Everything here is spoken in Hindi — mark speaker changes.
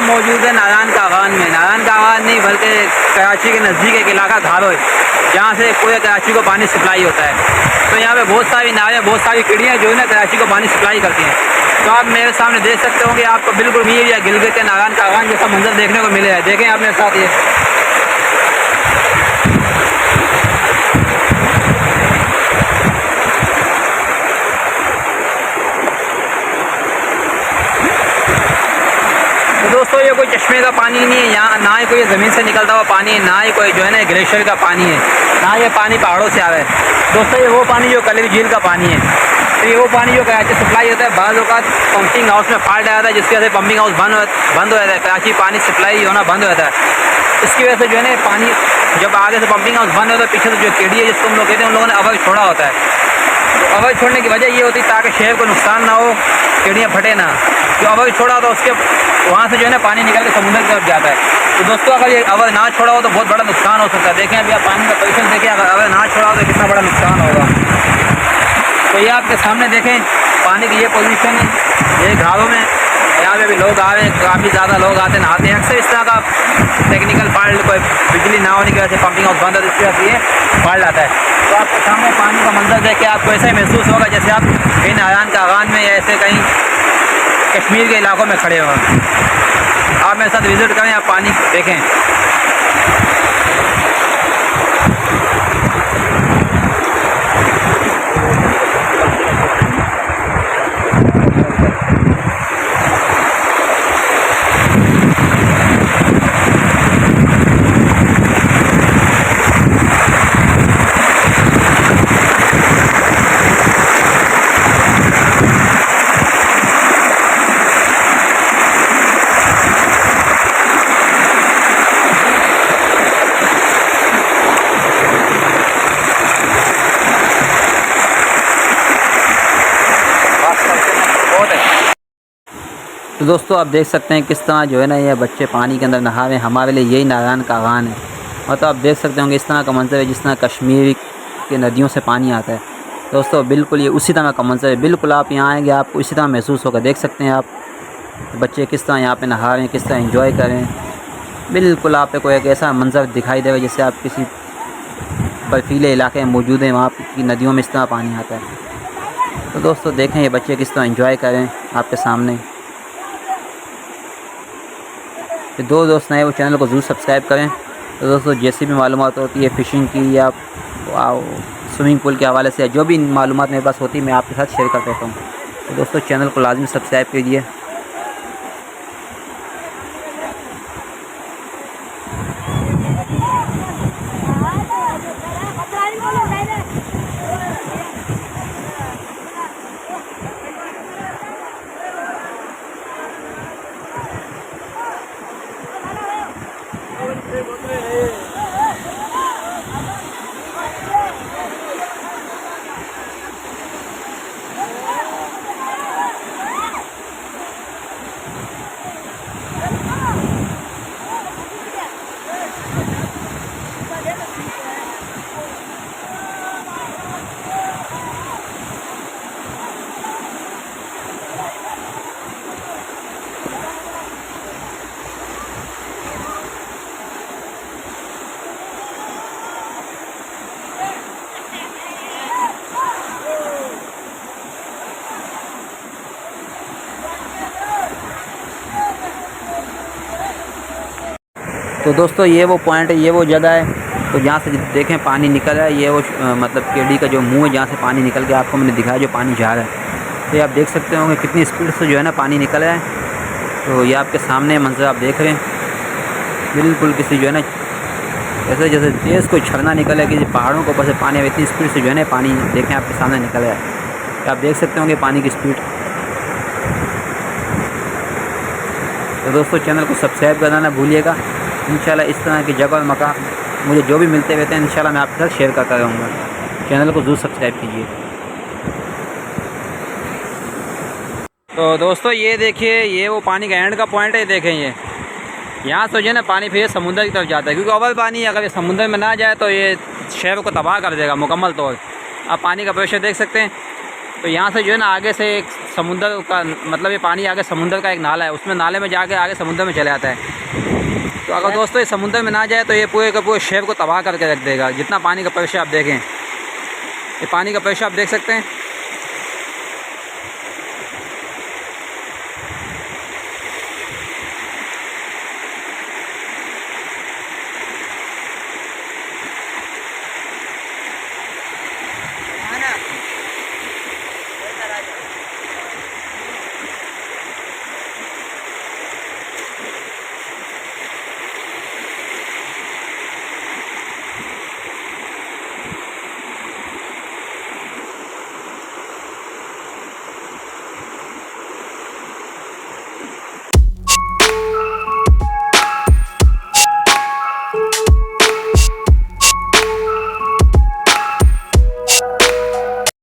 Speaker 1: मौजूद है नारायण कागान में। नारायण कागान नहीं बल्कि कराची के नज़दीक एक इलाका घारो है जहाँ से पूरे कराची को पानी सप्लाई होता है। तो यहाँ पे बहुत सारी नावें, बहुत सारी चिड़ियाँ जो है ना कराची को पानी सप्लाई करती हैं। तो आप मेरे सामने देख सकते हो कि आपको बिल्कुल मीर या गिलगित के नारायण कागान जैसा मंजर देखने को मिले है। देखें आप मेरे साथ ये। तो दोस्तों ये कोई चश्मे का पानी नहीं है, यहाँ ना ही कोई ज़मीन से निकलता हुआ पानी है, ना ही कोई जो है ना ग्लेशियर का पानी है, ना ये पानी पहाड़ों से आ रहा है। दोस्तों ये वो पानी जो कलरी झील का पानी है। तो ये वो पानी जो कराची सप्लाई होता है, बाज़ औक़ात पंपिंग हाउस में फॉल्ट आ जाता है जिसकी वजह से पंपिंग हाउस बंद हो जाता है, कराची पानी सप्लाई होना बंद हो जाता है। इसकी वजह से जो है ना पानी जब आगे से पंपिंग हाउस बंद होता है, पीछे से जो केडी है जिसको हम लोग कहते हैं, उन लोगों ने अवैध छोड़ा होता है। तो अवैध छोड़ने की वजह ये होती है ताकि शहर को नुकसान ना हो, चिड़ियाँ फटे ना। जो अवैध छोड़ा होता है उसके वहाँ से जो है ना पानी निकल के समुद्र की तरफ जाता है। तो दोस्तों अगर ये अवैध ना छोड़ा हो तो बहुत बड़ा नुकसान हो सकता है। देखें अभी आप पानी का पोजीशन देखें, अगर अवैध ना छोड़ा हो तो कितना बड़ा नुकसान होगा। तो ये आपके सामने देखें पानी की ये पोजीशन है, ये घारों में यहाँ पे भी लोग आ रहे हैं, काफ़ी ज़्यादा लोग आते नहाते हैं। अक्सर इस तरह का टेक्निकल फॉल्ट, कोई बिजली ना होने की वजह से पंपिंग हाउस बंद है, इसकी वजह से ये फॉल्ट आता है। तो आपके सामने पानी का मंजर देख के आपको ऐसा ही महसूस होगा जैसे आप कहीं नारायण कागान में या ऐसे कहीं कश्मीर के इलाकों में खड़े हो। आप मेरे साथ विज़िट करें, आप पानी देखें। तो दोस्तों आप देख सकते हैं किस तरह जो है ना ये बच्चे पानी के अंदर नहा रहे हैं। हमारे लिए यही नारायण कागान है। और तो आप देख सकते होंगे इस तरह का मंजर है जिस तरह कश्मीर के नदियों से पानी आता है। दोस्तों बिल्कुल ये उसी तरह का मंजर है। बिल्कुल आप यहाँ आएँगे आपको इसी तरह महसूस होगा। देख सकते हैं आप बच्चे किस तरह यहाँ पे नहा रहे हैं, किस तरह एंजॉय कर रहे हैं। बिल्कुल आप को एक ऐसा मंजर दिखाई देगा जैसे आप किसी बर्फीले इलाके में मौजूद हैं, वहाँ की नदियों में इस तरह पानी आता है। तो दोस्तों देखें ये बच्चे किस तरह एंजॉय कर रहे हैं आपके सामने। दो दोस्त नए वो चैनल को ज़रूर सब्सक्राइब करें। तो दोस्तों जैसी भी मालूमात होती है फ़िशिंग की या स्विमिंग पूल के हवाले से, जो भी मालूमात मेरे पास होती है मैं आपके साथ शेयर कर देता हूँ। तो दोस्तों चैनल को लाजमी सब्सक्राइब कीजिए। तो दोस्तों ये वो पॉइंट है, ये वो जगह है तो जहाँ से देखें पानी निकल रहा है। ये वो मतलब केडी का जो मुंह है जहाँ से पानी निकल के आपको मैंने दिखाया जो पानी जा रहा है। तो ये आप देख सकते होंगे कितनी स्पीड से जो है ना पानी निकल रहा है। तो ये आपके सामने मंजर आप देख रहे हैं। बिल्कुल किसी जो है ना ऐसे जैसे तेज़ कोई झरना निकल है किसी पहाड़ों के ऊपर से पानी इतनी स्पीड से जो है ना पानी देखें आपके सामने निकल रहा है। तो आप देख सकते होंगे पानी की स्पीड। तो दोस्तों चैनल को सब्सक्राइब करना ना भूलिएगा। इंशाल्लाह इस तरह की जगह और मकान मुझे जो भी मिलते रहते हैं इंशाल्लाह मैं आपके साथ शेयर करता रहूँगा। चैनल को ज़रूर सब्सक्राइब कीजिए। तो दोस्तों ये देखिए ये वो पानी का एंड का पॉइंट है। देखें ये यहाँ से जो है ना पानी फिर समुद्र की तरफ जाता है, क्योंकि अव्वल पानी अगर ये समुद्र में ना जाए तो ये शहर को तबाह कर देगा मुकम्मल तौर। आप पानी का प्रेशर देख सकते हैं। तो यहाँ से जो है ना आगे से एक समुंदर का मतलब ये पानी आगे समुंदर का एक नाला है, उसमें नाले में जाके आगे समुंदर में चले आता है। तो अगर दोस्तों ये समुंदर में ना जाए तो ये पूरे के पूरे शहर को तबाह करके रख देगा। जितना पानी का प्रेशर आप देखें, ये पानी का प्रेशर आप देख सकते हैं।